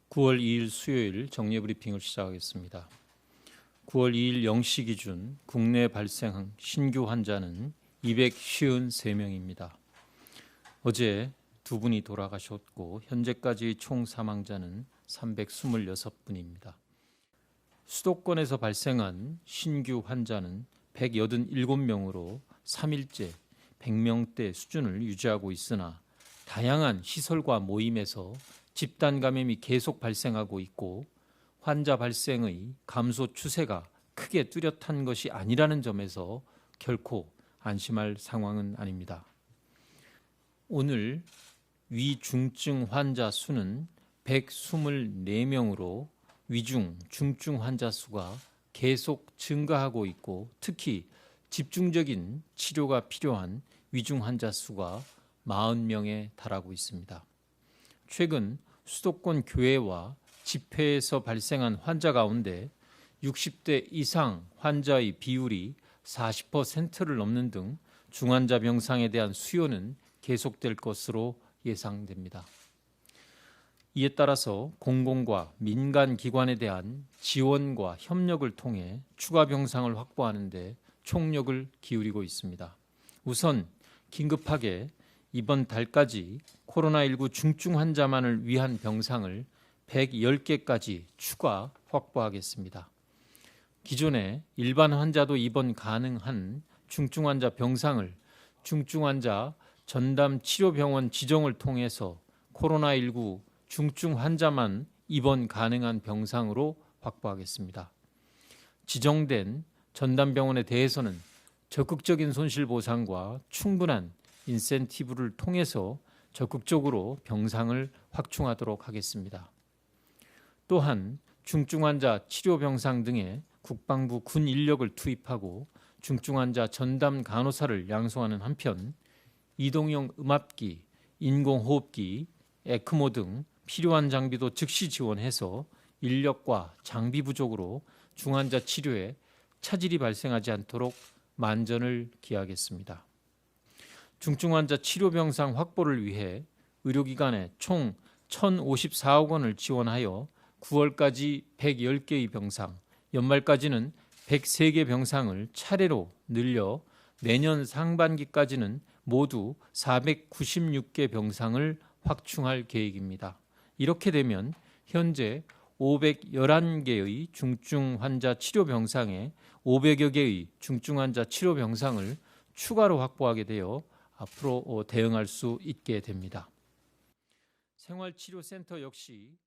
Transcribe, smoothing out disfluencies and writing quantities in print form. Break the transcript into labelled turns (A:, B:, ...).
A: 9월 2일 수요일 정례브리핑을 시작하겠습니다. 9월 2일 0시 기준 국내 발생 신규 환자는 253명입니다. 어제 2분이 돌아가셨고 현재까지 총 사망자는 326분입니다. 수도권에서 발생한 신규 환자는 187명으로 3일째 100명대 수준을 유지하고 있으나 다양한 시설과 모임에서 집단 감염이 계속 발생하고 있고 환자 발생의 감소 추세가 크게 뚜렷한 것이 아니라는 점에서 결코 안심할 상황은 아닙니다. 오늘 위중증 환자 수는 124명으로 위중, 중증 환자 수가 계속 증가하고 있고 특히 집중적인 치료가 필요한 위중 환자 수가 40명에 달하고 있습니다. 최근 수도권 교회와 집회에서 발생한 환자 가운데 60대 이상 환자의 비율이 40%를 넘는 등 중환자 병상에 대한 수요는 계속될 것으로 예상됩니다. 이에 따라서 공공과 민간 기관에 대한 지원과 협력을 통해 추가 병상을 확보하는 데 총력을 기울이고 있습니다. 우선 긴급하게 이번 달까지 코로나19 중증 환자만을 위한 병상을 110개까지 추가 확보하겠습니다. 기존에 일반 환자도 입원 가능한 중증 환자 병상을 중증 환자 전담 치료병원 지정을 통해서 코로나19 중증 환자만 입원 가능한 병상으로 확보하겠습니다. 지정된 전담병원에 대해서는 적극적인 손실보상과 충분한 인센티브를 통해서 적극적으로 병상을 확충하도록 하겠습니다. 또한 중증 환자 치료 병상 등에 국방부 군 인력을 투입하고 중증 환자 전담 간호사를 양성하는 한편 이동형 음압기, 인공호흡기, 에크모 등 필요한 장비도 즉시 지원해서 인력과 장비 부족으로 중환자 치료에 차질이 발생하지 않도록 만전을 기하겠습니다. 중증 환자 치료 병상 확보를 위해 의료기관에 총 1,054억 원을 지원하여 9월까지 110개의 병상, 연말까지는 103개 병상을 차례로 늘려 내년 상반기까지는 모두 496개 병상을 확충할 계획입니다. 이렇게 되면 현재 511개의 중증 환자 치료 병상에 500여 개의 중증 환자 치료 병상을 추가로 확보하게 되어 앞으로 대응할 수 있게 됩니다. 생활치료센터 역시